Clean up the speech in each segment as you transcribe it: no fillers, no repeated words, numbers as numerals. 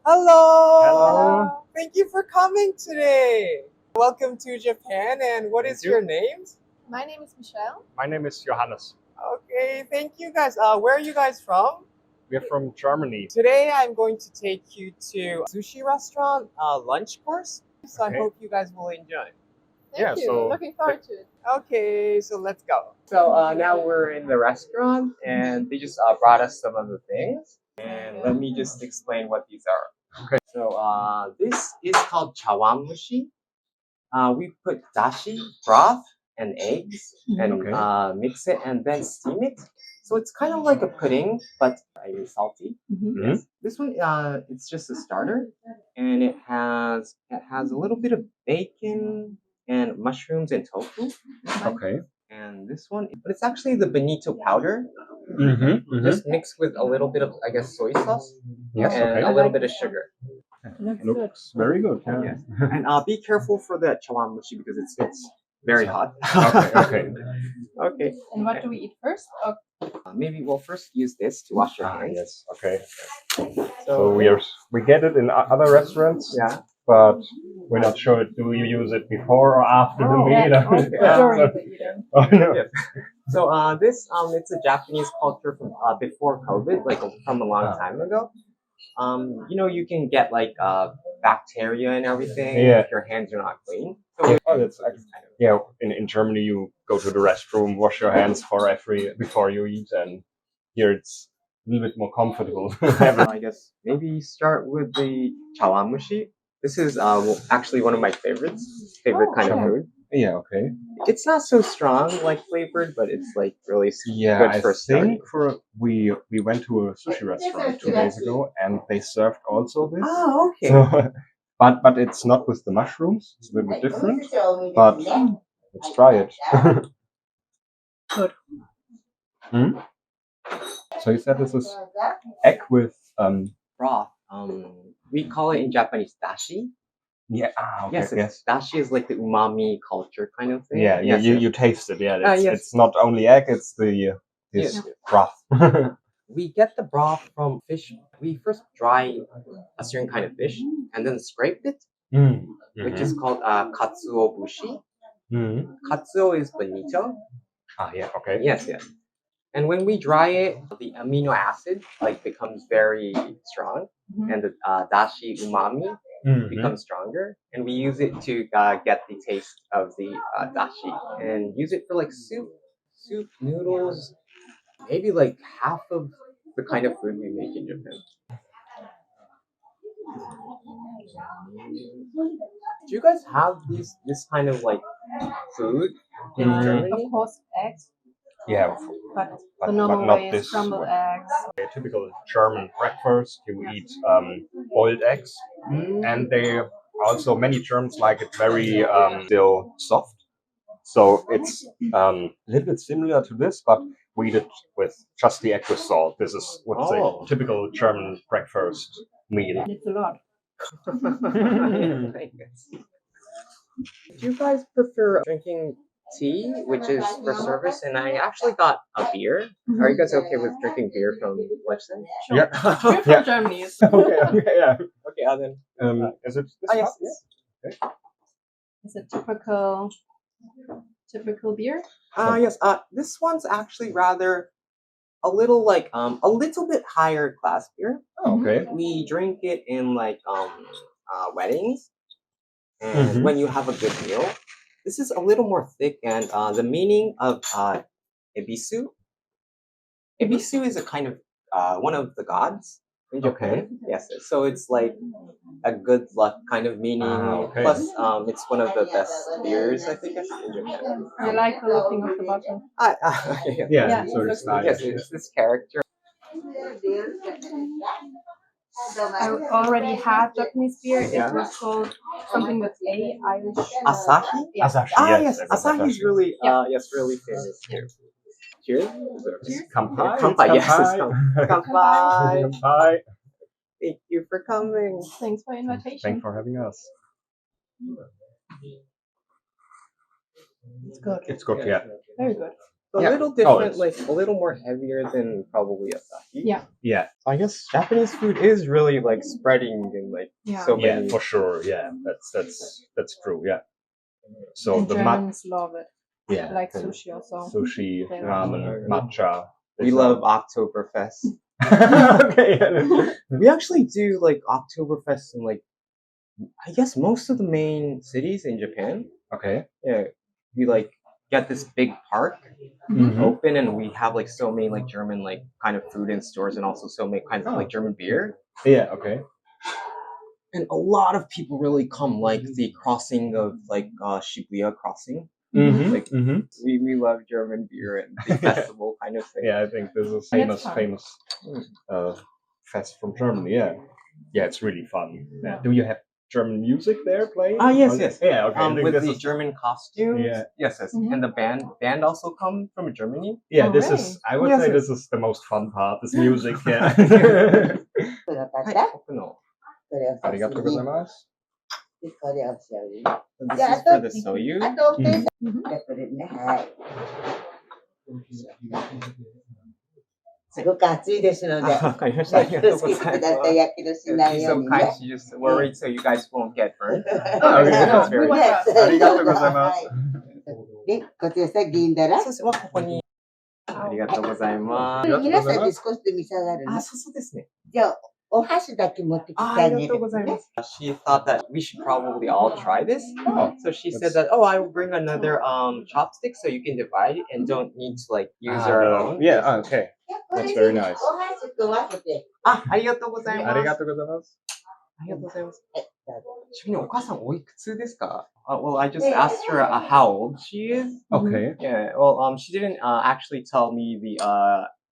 Hello! Hello. Thank you for coming today. Welcome to Japan, and what is your name? My name is Michelle. My name is Johannes. Okay, thank you guys. Where are you guys from? We're from Germany. Today I'm going to take you to a sushi restaurant lunch course, so Okay. I hope you guys will enjoy. Thank you. so- Looking forward to it. Okay, so let's go. So now we're in the restaurant, and they just brought us some of the things. And let me just explain what these are. Okay. So this is called chawanmushi. We put dashi, broth, and eggs, and Okay. mix it and then steam it. So it's kind of like a pudding, but salty. Mhm. Yes. This one, it's just a starter, and it has a little bit of bacon and mushrooms and tofu. Okay. And this one, but it's actually the bonito powder, Mm-hmm. just mixed with a little bit of, I guess, soy sauce Yes, and a okay. little bit of sugar. Looks good. Looks very good. Yeah. Yes. And be careful for the chawanmushi because it's very hot. Okay. Okay. And what do we eat first? Oh, Maybe we'll first use this to wash your hands. Yes. Okay. So We get it in other restaurants, yeah. but we're not sure. Do you use it before or after the Oh, meal? yeah, during the eating. Oh no. Yes. So this it's a Japanese culture from before COVID, like from a long time ago. You can get like bacteria and everything Yeah. if your hands are not clean. So Oh, that's yeah. In Germany, you go to the restroom, wash your hands before you eat, and here it's a little bit more comfortable. I guess maybe start with the chawanmushi. This is actually one of my favorite kind of okay. food. Yeah. Okay. It's not so strong like flavored, but it's like really Yeah, good I for starting. think we went to a sushi restaurant 2 days ago, and they served also this. Oh, okay. So, but it's not with the mushrooms. It's a little bit different. But let's try it. Good. Hmm? So you said this is egg with Broth. We call it in Japanese dashi. yeah. Okay. Yes, dashi is like the umami culture kind of thing. Yeah. Yes, You taste it. Yeah. It's, yes. it's not only egg. It's the this broth. We get the broth from fish. We first dry a certain kind of fish and then scrape it, which is called katsuo bushi. Katsuo is bonito. Yeah. Okay. Yes. And when we dry it, the amino acid becomes very strong, and the dashi umami becomes stronger. And we use it to get the taste of the dashi, and use it for like soup, noodles, maybe like half of the kind of food we make in Japan. Do you guys have this kind of like food in Germany? Of course, eggs, Yeah. but But the normal not way is this scrambled one. eggs. A typical German breakfast, you eat boiled eggs, and they also many Germans like it very still soft. So it's a little bit similar to this, but we eat it with just the egg with salt. This is what's a typical German breakfast meal. It's a lot. Do you guys prefer drinking tea, which is for service? And I actually got a beer. Are you guys okay with drinking beer from lunch then? Sure. Yeah. We're from Germany. So. Okay, yeah. Okay, then. Is it this Yes. cup? Okay. It's a typical beer. Yes. This one's actually rather a little bit higher class beer. Oh, okay. We drink it in weddings, and when you have a good meal. This is a little more thick, and the meaning of ebisu. Ebisu is a kind of one of the gods in Japan. Yes, so it's like a good luck kind of meaning. Okay. Plus, it's one of the best beers I think in Japan. I like the looking of the bottle. Yeah, it so looks it's stylish. Yes, it's this character. I already had Japanese beer. Yeah. It was called something with A. Irish. Asahi? Yeah. Asahi, Yes, Asahi is really really famous too. Cheers. Cheers. Kanpai. Kanpai, yes, it's Kanpai. Kanpai. Thank you for coming. Thanks for invitation. Thanks for having us. It's good. It's good, yeah. Very good. A Yeah. little Oh, different, it's- like a little more heavier than probably asahi. Yeah. Yeah, So I guess Japanese food is really like spreading in like Yeah. so yeah, many. for sure. Yeah, that's true. Yeah. So And the Germans love it. yeah, Like the sushi also. sushi, Yeah. ramen, matcha. We love Oktoberfest. Okay. We actually do like Oktoberfest in like I guess most of the main cities in Japan. Okay. Yeah, we like get this big park Mhm. open, and we have like so many like German like kind of food in stores, and also so many kinds of like German beer. Yeah. Okay. And a lot of people really come, like the crossing of like Shibuya crossing. Mhm. Like Mhm. we love German beer and the festival kind of thing. Yeah, I think this is And it's famous fun. fest from Germany. Yeah. Yeah, it's really fun. Yeah. Do you have German music there playing? Yes, Or- yes. Yeah. Okay. I think With this the is- German costumes. Yeah. Yes, yes. Mhm. And the band also come from Germany. Yeah, Oh, this really? is. I would Yes, say yes. this is the most fun part. This music. Yeah. これを買っはいた、僕のこれをありがとうございます。これをしよう。 This じゃあ、 is for the soyu. あと、うんじゃあこれね、はい。すごく暑いですので、わかりました。ありがとうございます。気をつけてください。やけどしない She's よう so に kind. ね。 She just worried so you guys won't get burned. Oh, yeah. That's very We nice. want that. ありがとうございますはいで、こちらさ、銀だら。そうです。ここに。ありがとうございます。皆さんで少しで召し上がるの。そうですね。じゃあ、お箸だけ持ってきてあげる、ね。 She thought that we should probably all try this. Oh, So she said that, I will bring another chopstick so you can divide it and don't need to like use your own. Yeah. Okay. じゃあこれ That's で very nice. お箸と分けて。ありがとうございます。ありがとうございます。ありがとうございます。はいどうぞちなみにお母さんおいくつですか? Well, I just asked her how old she is. Okay. Yeah. Well, she didn't actually tell me the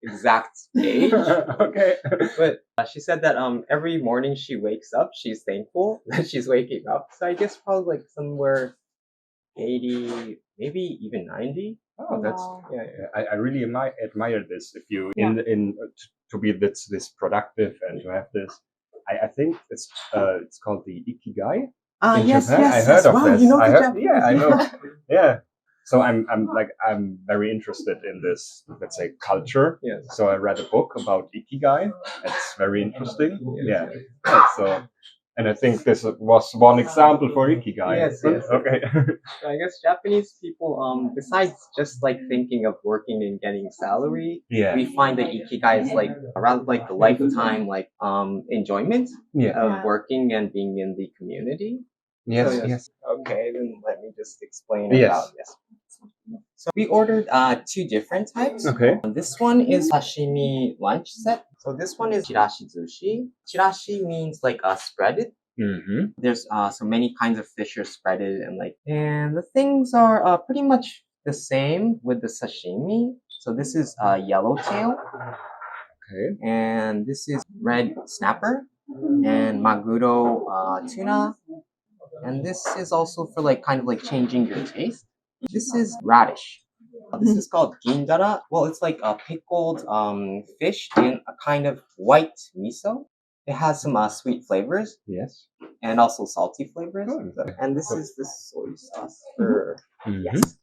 exact age. Okay. But she said that every morning she wakes up, she's thankful that she's waking up. So I guess probably like somewhere 80, maybe even 90. Oh, that's. Wow. Yeah. I really admire this. If you Yeah. to be this productive and to have this, I think it's called the ikigai. In Japan. I heard of this. I heard, yeah, I know. Yeah. So I'm very interested in this, let's say, culture. Yes. So I read a book about ikigai. It's very interesting. Yeah. So, and I think this was one example for ikigai. Yes, yes. Okay. So I guess Japanese people, besides just like thinking of working and getting salary, Yeah. we find that ikigai is like around like the lifetime like enjoyment Yeah. of working and being in the community. Yes. So, Yes. Okay, then let me just explain Yes. about this. So we ordered two different types. Okay. This one is sashimi lunch set. So this one is chirashi sushi. Chirashi means like spreaded. Mm-hmm. There's so many kinds of fish are spreaded and the things are pretty much the same with the sashimi. So this is yellowtail Okay. and this is red snapper and maguro tuna. And this is also for like kind of like changing your taste. This is radish. This is called gindara. Well, it's like a pickled fish in a kind of white miso. It has some sweet flavors Yes. and also salty flavors. Oh, okay. And this is the soy sauce for Mhm. yes.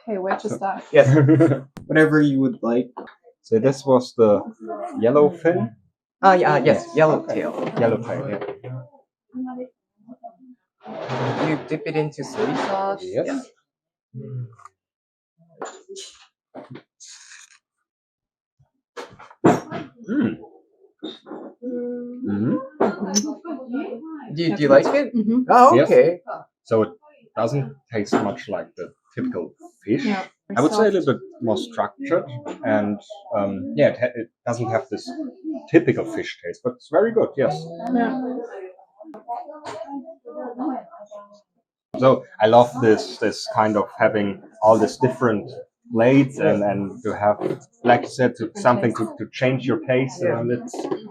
Okay, where to start? Yes, whatever you would like. So this was the yellowfin. Yes, yellowtail. Yellowtail. Yeah. You dip it into soy sauce. Yes. Mm. Mm. Do you like it? Mm-hmm. Oh, Yes. okay. So it doesn't taste much like the typical fish. Yeah. I would say a little bit more structured, and it doesn't have this typical fish taste, but it's very good. Yes. Yeah. So I love this kind of having all these different plates and to have, like you said, something to change your taste. And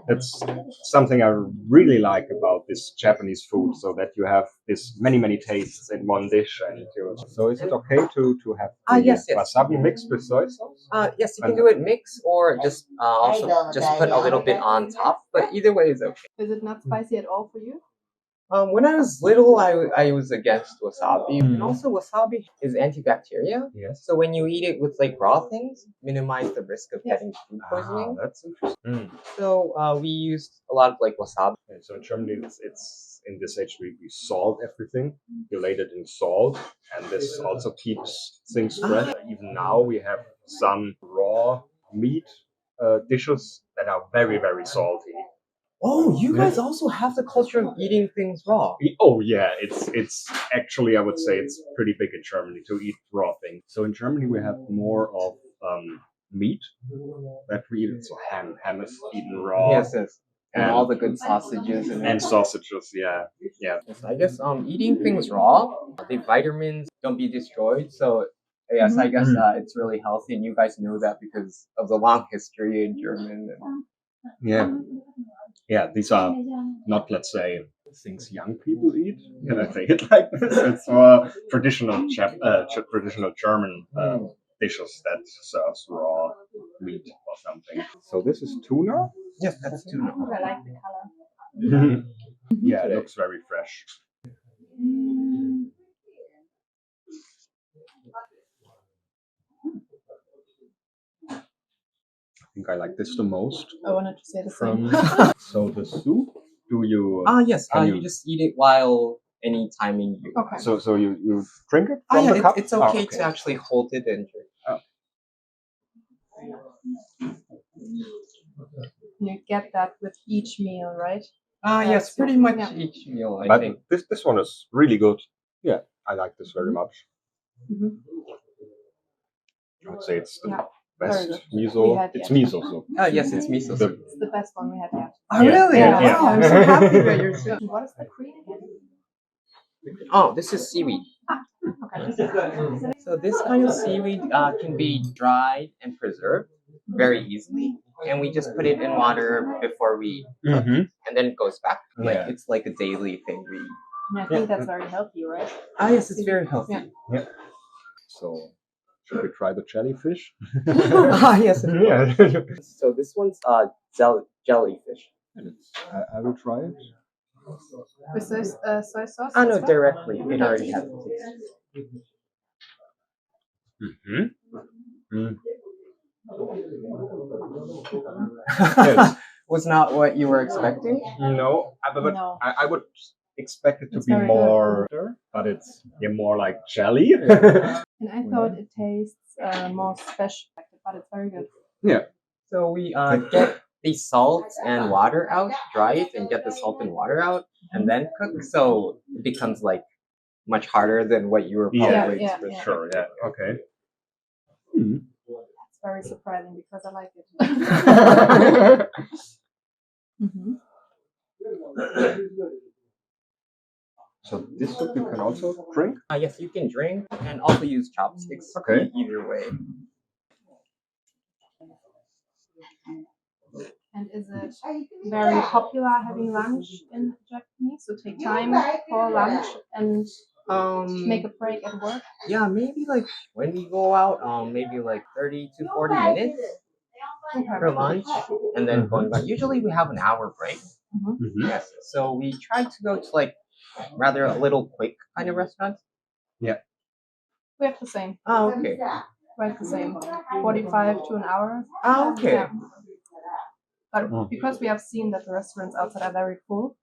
it's something I really like about this Japanese food, so that you have this many tastes in one dish. And so is it okay to have the yes. wasabi mixed with soy sauce? Yes, you can do it mix or just also just put a little bit on top. But either way is okay. Is it not spicy at all for you? When I was little, I was against wasabi, and also wasabi is antibacterial. Yes. So when you eat it with like raw things, minimize the risk of getting food poisoning. That's interesting. So we used a lot of like wasabi. And so in Germany, it's in this age we salt everything, relate it in salt, and this also keeps things fresh. Even now we have some raw meat dishes that are very salty. Oh, you guys also have the culture of eating things raw. Oh yeah, it's actually, I would say it's pretty big in Germany to eat raw things. So in Germany we have more of meat that we eat. So ham is eaten raw. Yes. And all the good sausages and sausages, yeah. Yes, I guess eating things raw, the vitamins don't be destroyed. So yes, I guess it's really healthy, and you guys know that because of the long history in German. Yeah, these are not, let's say, things young people eat. Can I say it like this? It's more traditional German dishes that serves raw meat or something. So this is tuna? Yes, that's tuna. I like the color. Yeah, it looks very fresh. I think I like this the most. I wanted to say the same. So the soup, do you? Yes. You just eat it while any timing you. Okay. So you drink it from the cup? It's okay to actually hold it and drink. Oh. You get that with each meal, right? Yes, pretty much each meal. I think this one is really good. Yeah, I like this very much. I would say it's the best miso. It's miso soup. Yes, it's miso soup. It's the best one we had yet. Oh, really? Yeah. Wow, I'm so happy that you're too. What is the cream again? Oh, this is seaweed. Okay. So this kind of seaweed can be dried and preserved very easily, and we just put it in water before we cook, and then it goes back. It's like a daily thing we. I think that's very healthy, right? Yes, it's very healthy. Yeah. So should we try the jellyfish? Yes. Yeah. So this one's jellyfish. I will try it. With soy sauce? No, directly. It already has it. Yes. Was not what you were expecting? No, but No. I would expect it to It's be very more, but it's more like jelly. And I thought it tastes more special, but it's very good. Yeah. So we get the salt and water out, dry it, and get the salt and water out, and then cook. So it becomes like much harder than what you were probably expecting. Sure. Yeah. Okay. That's very surprising because I like it. So this soup you can also drink? Yes, you can drink and also use chopsticks. Okay. Either way. And is it very popular having lunch in Japanese? So take time for lunch and make a break at work? Yeah, maybe like when we go out, maybe like 30 to 40 minutes for lunch, and then going back. Usually we have an hour break. Yes, so we try to go to like rather a little quick kind of restaurants. Yeah. We have the same. Oh, okay. Right, the same. 45 to an hour. Oh, okay. Yeah. But because we have seen that the restaurants outside are very full,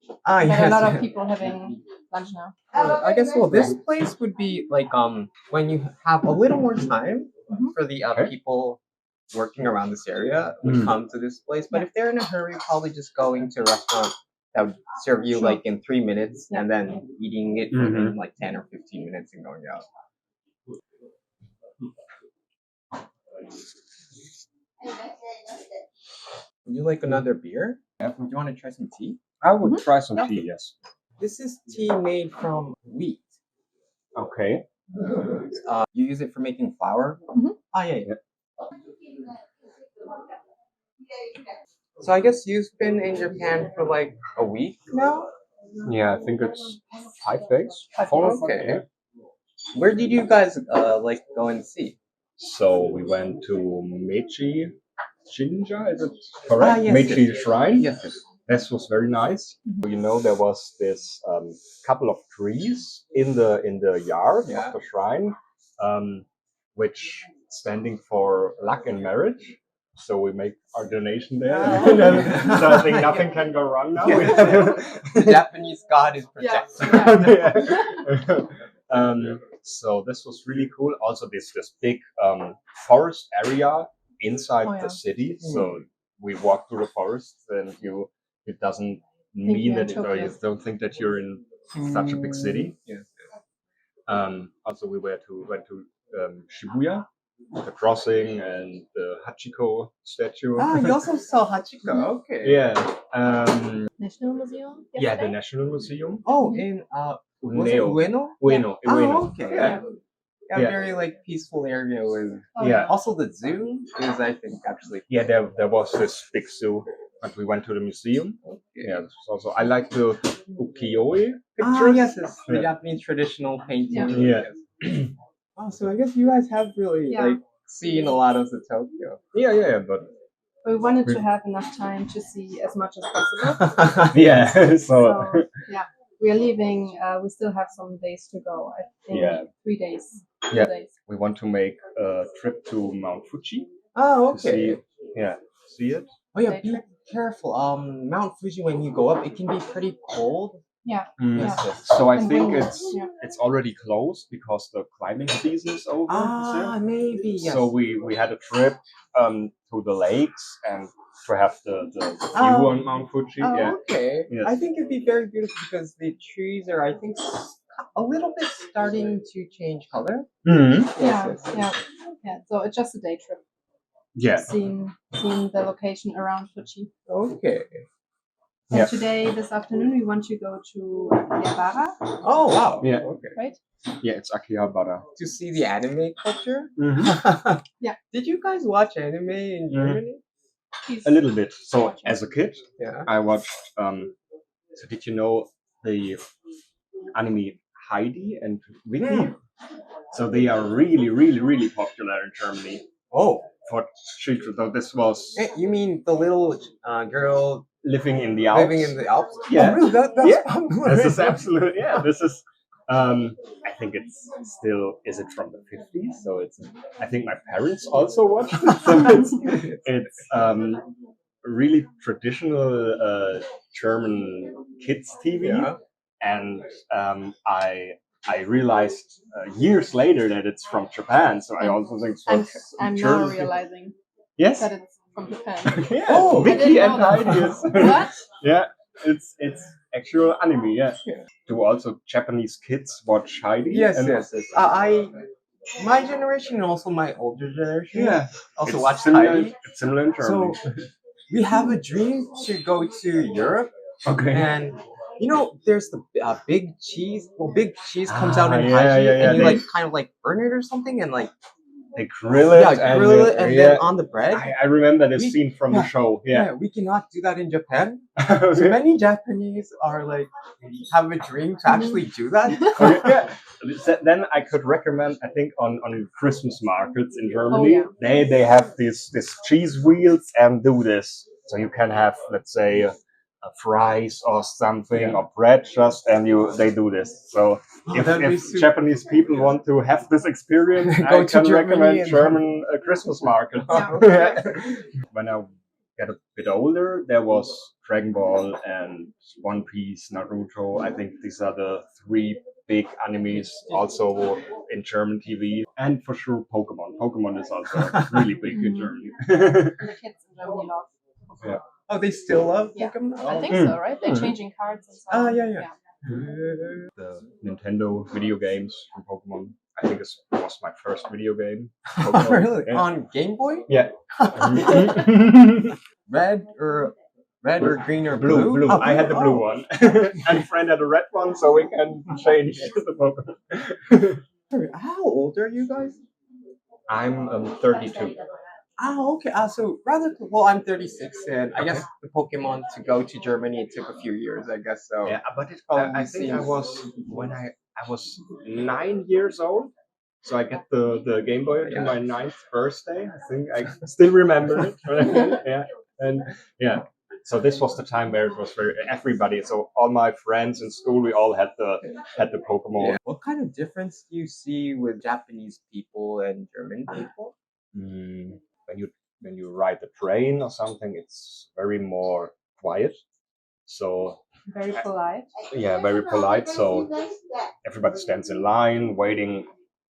Yes. there are a lot of people having lunch now. I guess this place would be like when you have a little more time for the people working around this area would come to this place. But if they're in a hurry, probably just going to a restaurant that would serve you like in 3 minutes and then eating it within like 10 or 15 minutes and going out. Would you like another beer? Do you want to try some tea? I would try some tea, yes. This is tea made from wheat. Okay. You use it for making flour? Mhm. Ah, yeah. So I guess you've been in Japan for like a week now? Yeah, I think it's 5 days. 4 days. Okay. Where did you guys like go and see? So we went to Meiji Jinja, is it correct? Yes, Meiji yes. Shrine. Yes. This was very nice. You know, there was this couple of trees in the yard of the shrine, which standing for luck and marriage. So we make our donation there. So I think nothing can go wrong now. The Japanese god is protected. So this was really cool. Also, this big forest area inside the city. So we walked through the forest, and it doesn't mean that you don't think that you're in such a big city. Yes. Also, we went to Shibuya, the crossing, and the Hachiko statue. Ah, you also saw Hachiko. Okay. Yeah. National Museum? Yeah, the National Museum. Oh, in was it Ueno? Ueno. Oh, okay. Yeah. Very like peaceful area with. Yeah. Also, the zoo is, I think, actually. Yeah, there was this big zoo, and we went to the museum. Yeah, also I like the ukiyo-e pictures. Ah, yes, it's the Japanese traditional painting. Yeah. Oh, so I guess you guys have really like seen a lot of the Tokyo. Yeah, but We wanted to have enough time to see as much as possible. yeah, So yeah, we are leaving. We still have some days to go. I think 3 days. 2 Yeah. days. We want to make a trip to Mount Fuji. Oh, To see, see it. Oh yeah, be careful. Mount Fuji, when you go up, it can be pretty cold. Yeah. Yes. So I And think windy, it's already closed because the climbing season is over. Ah, maybe. Yes. So we had a trip to the lakes and to have the view on Mount Fuji. Oh, Yeah. okay. Yes. I think it'd be very beautiful because the trees are, I think, a little bit starting to change color. Mm-hmm. Yeah. So it's just a day trip. Yeah. Seeing the location around Fuji. Okay. And today, this afternoon, we want to go to Akihabara, Oh wow. Yeah. Okay. right? Yeah, it's Akihabara. To see the anime culture. Mm-hmm. Yeah. Did you guys watch anime in Germany? Please. A little bit. So Watching. as a kid, Yeah. I watched. So did you know the anime Heidi and Vicky? So they are really, really, really popular in Germany Oh. for children. So this was You mean the little girl living in the Alps. living in the Alps? Yeah. Oh, really? That's popular. This is absolute. Yeah, this is. I think it's still. Is it from the 50s? So it's. I think my parents also watched it. So it's really traditional German kids TV, Yeah. and I realized years later that it's from Japan. So I also think it's from I'm now German. realizing Yes. that it's from Japan. Yeah. Oh, I Vicky didn't and know that. Heidi is. What? Yeah, it's actual anime. Yeah. Do also Japanese kids watch Heidi? Yes, And- yes. My generation and also my older generation. Yeah. Also It's watch similar, Heidi. It's similar in Germany. So we have a dream to go to Europe, okay. and you know, there's the big cheese. Well, big cheese comes out in yeah, Haji, yeah, and you they- like kind of like burn it or something, and like They grill it. grill it, and then on the bread. I remember this We- scene from the show. Yeah. We cannot do that in Japan. Okay. Many Japanese are like have a dream to actually do that. Okay, yeah. Then I could recommend. I think on Christmas markets in Germany, they have these cheese wheels and do this. So you can have, let's say, fries or something or bread, just and they do this. So if Japanese people want to have this experience, Go I to can Germany recommend and- German Christmas markets. Yeah. When I get a bit older, there was Dragon Ball and One Piece, Naruto. I think these are the 3 big animes also in German TV, and for sure Pokemon. Pokemon is also really big in Germany. The kids in Germany love Pokemon. Yeah. Oh, they still love Yeah. Pokemon? I think so, right? They're changing cards and stuff. Ah, yeah. The Nintendo video games from Pokemon. I think it was my first video game. Oh, Pokemon. really? Yeah. On Game Boy? Yeah. Red or green or Blue. blue? Oh, I had the blue one. And a friend had a red one, so we can change the Pokemon. Sorry, how old are you guys? I'm 32. Oh, okay. So rather cool. Well, I'm 36, and I guess the Pokemon to go to Germany it took a few years. I guess so. Yeah, but Probably I think I seems- was when I was 9 years old. So I get the Game Boy to my 9th birthday. I think I still remember it. Yeah, and yeah. So this was the time where it was very everybody. So all my friends in school, we all had the Pokemon. Yeah. What kind of difference do you see with Japanese people and German people? When you ride the train or something, it's very more quiet. So Very polite. yeah, very polite. So everybody stands in line waiting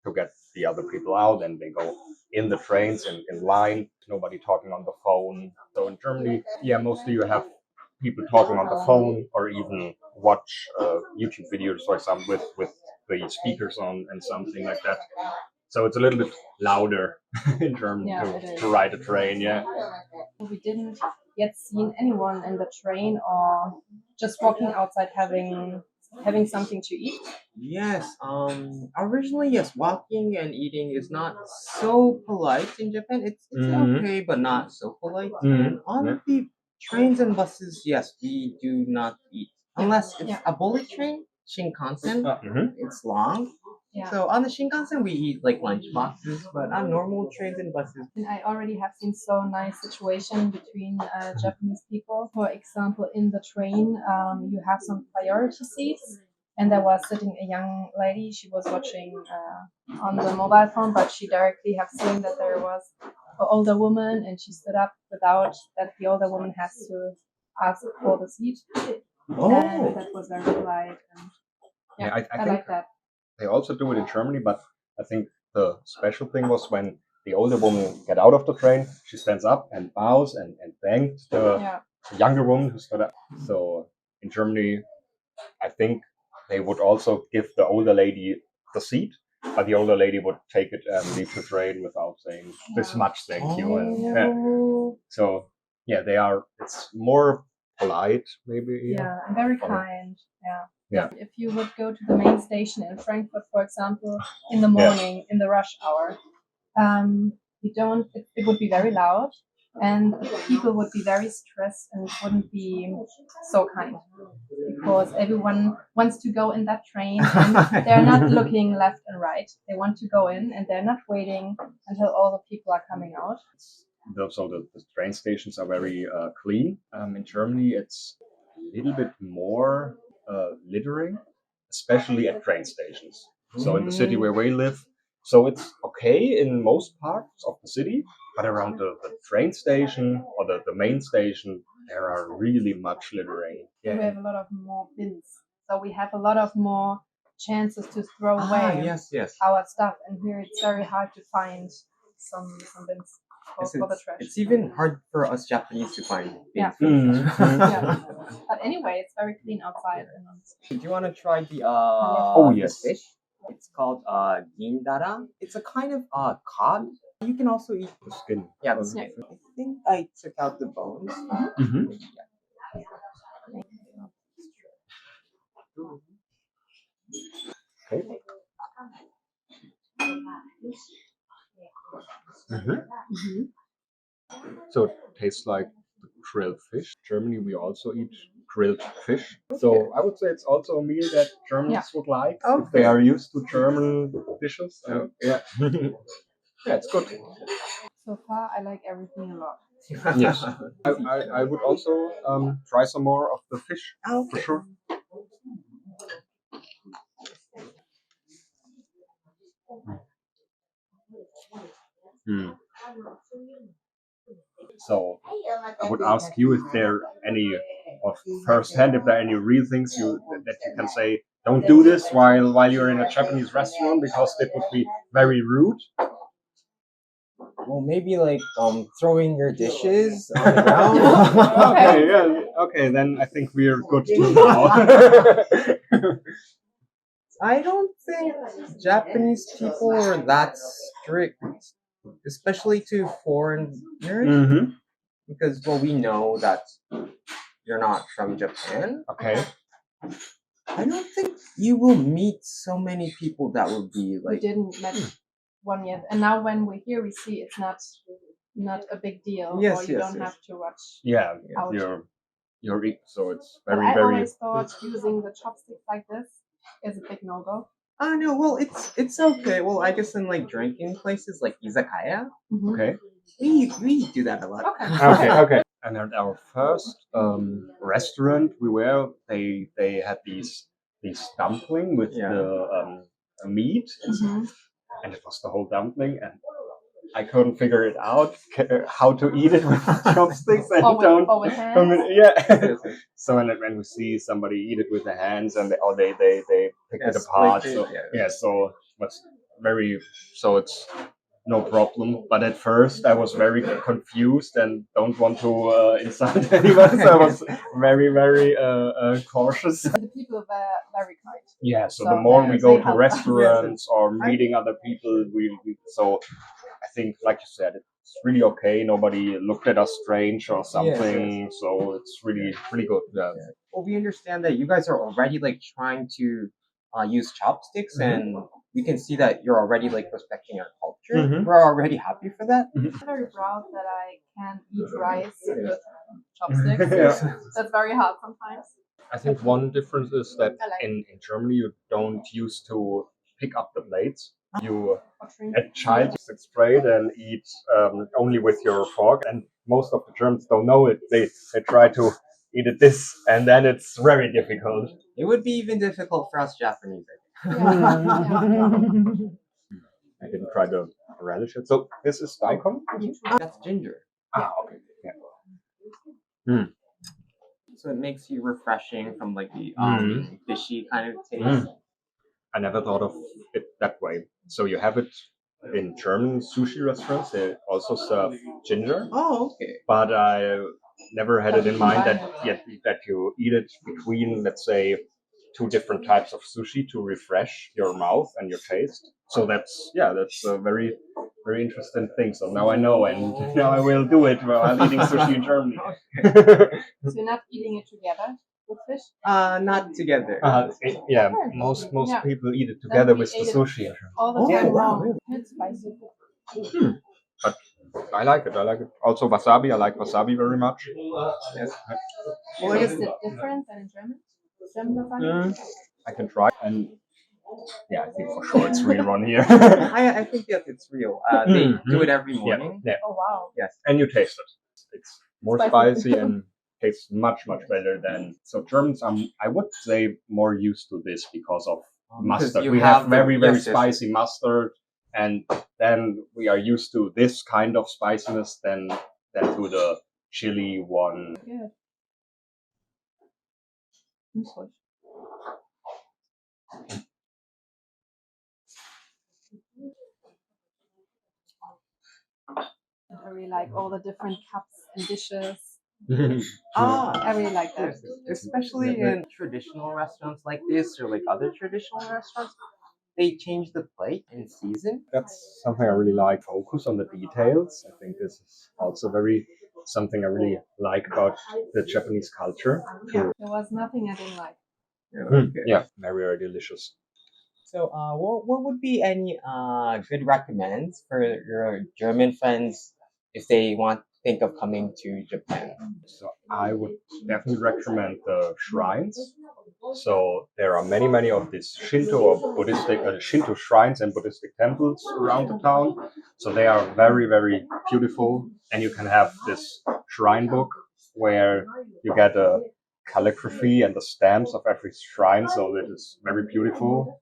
to get the other people out, and they go in the trains and in line. Nobody talking on the phone. So in Germany, yeah, mostly you have people talking on the phone or even watch YouTube videos, for example, with the speakers on and something like that. So it's a little bit louder in Germany to ride a train. Yeah. We didn't yet seen anyone in the train or just walking outside having something to eat. Yes. Originally, yes, walking and eating is not so polite in Japan. It's okay, but not so polite. And on the trains and buses, yes, we do not eat unless it's a bullet train, Shinkansen. It's long. Yeah. So on the Shinkansen, we eat like lunch boxes, but on normal trains and buses, And I already have seen so nice situation between Japanese people. For example, in the train, you have some priority seats, and there was sitting a young lady. She was watching on the mobile phone, but she directly have seen that there was an older woman, and she stood up without that the older woman has to ask for the seat. And that was very polite. And Yeah, I I think like that. they also do it in Germany, but I think the special thing was when the older woman get out of the train, she stands up and bows and thanks the younger woman who stood up. So in Germany, I think they would also give the older lady the seat, but the older lady would take it and leave the train without saying this much thank you. And so yeah, it's more polite maybe. Yeah, and very kind. Yeah. Yeah. If you would go to the main station in Frankfurt, for example, in the morning, in the rush hour, it would be very loud, and people would be very stressed and wouldn't be so kind because everyone wants to go in that train and they're not looking left and right. They want to go in and they're not waiting until all the people are coming out. So the train stations are very clean. In Germany, it's a little bit more littering, especially at train stations. So in the city where we live, so it's okay in most parts of the city, but around the train station or the main station, there are really much littering. We have a lot of more bins, so we have a lot of more chances to throw away our stuff, and here it's very hard to find some bins for the trash. It's even hard for us Japanese to find. Yeah. But anyway, it's very clean outside. Do you want to try the yes. fish? It's called gindara. It's a kind of cod. You can also eat The skin. Yeah, the skin. I think I took out the bones. Okay. So it tastes like grilled fish. Germany, we also eat grilled fish. So I would say it's also a meal that Germans would like if they are used to German dishes. So, yeah, it's good. So far, I like everything a lot. Yes, I would also try some more of the fish for sure. So I would ask you if there are any of firsthand, if there are any real things that you can say, don't do this while you're in a Japanese restaurant because it would be very rude. Well, maybe like throwing your dishes on the ground. Okay, then I think we're good to now. I don't think Japanese people are that strict, especially to foreigners, because well, we know that you're not from Japan. Okay. I don't think you will meet so many people that would be We like. didn't met one yet, and now when we're here, we see it's not a big deal, Yes, or you yes, don't yes. have to watch. Yeah, Ouch. so it's But very I very. always thought using the chopsticks like this is a big no-go. No, well, it's okay. Well, I guess in like drinking places like izakaya, Okay. we do that a lot. Okay. Okay. And at our first restaurant we were, they had these dumpling with Yeah. the meat, Mhm. and it was the whole dumpling, and I couldn't figure it out how to eat it with chopsticks. And Or with hands. Yeah. So when we see somebody eat it with the hands, and they pick it apart. split So it, yeah, so it's it's no problem. But at first I was very confused and don't want to insult anyone, so I was very cautious. The people were very kind. Yeah, so So the more we they go to help us. restaurants or meeting other people, so I think, like you said, it's really okay. Nobody looked at us strange or something, so it's really good. Yeah. Well, we understand that you guys are already like trying to use chopsticks, and we can see that you're already like respecting our culture. We're already happy for that. I'm very proud that I can eat rice with chopsticks. Yeah. That's very hard sometimes. I think one difference is that I like in Germany you don't used to pick up the plates. You or drink. a child sit straight and eat only with your fork, and most of the Germans don't know it. They try to eat it this, and then it's very difficult. It would be even difficult for us Japanese. I think. Yeah. I didn't try the relish. So this is daikon. That's ginger. Okay. Yeah. So it makes you refreshing from like the fishy kind of taste. I never thought of it that way. So you have it in German sushi restaurants. They also serve ginger. Oh, okay. But I never had it in mind that you eat it between, let's say, two different types of sushi to refresh your mouth and your taste. So that's a very interesting thing. So now I know, and now I will do it while I'm eating sushi in Germany. So you're not eating it together with fish? Not together. Most Yeah. people eat it together we with the ate it sushi. All the time wow, wrong. really? It's spicy. But I like it. Also wasabi. I like wasabi very much. Yes. Well, is it different than in German? German wasabi? I can try, and yeah, I think for sure it's real one here. I think that it's real. They do it every morning. Yeah, Oh wow. Yes. and you taste it. It's more spicy and tastes much better than. So Germans, I would say more used to this because of mustard. you We have have very yes, spicy mustard, and then we are used to this kind of spiciness than to the chili one. Good. I'm sorry. I really like all the different cups and dishes. I really like that. Yes, especially in traditional restaurants like this or like other traditional restaurants, they change the plate in season. That's something I really like. Focus on the details. I think this is also something I really like about the Japanese culture. There was nothing I didn't like. Yeah, very delicious. So, what would be any good recommends for your German friends if they think of coming to Japan? So I would definitely recommend the shrines. So there are many of these Shinto or Buddhistic Shinto shrines and Buddhistic temples around the town. So they are very beautiful, and you can have this shrine book where you get a calligraphy and the stamps of every shrine. So it is very beautiful.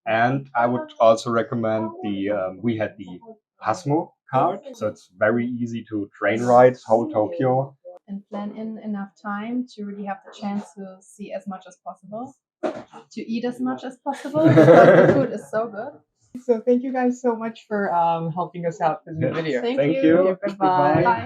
And I would also recommend we had the Pasmo card, so it's very easy to train ride whole Tokyo. And plan in enough time to really have the chance to see as much as possible, to eat as much as possible, because the food is so good. So thank you guys so much for helping us out for this video. Thank Thank you. you. Goodbye. Bye.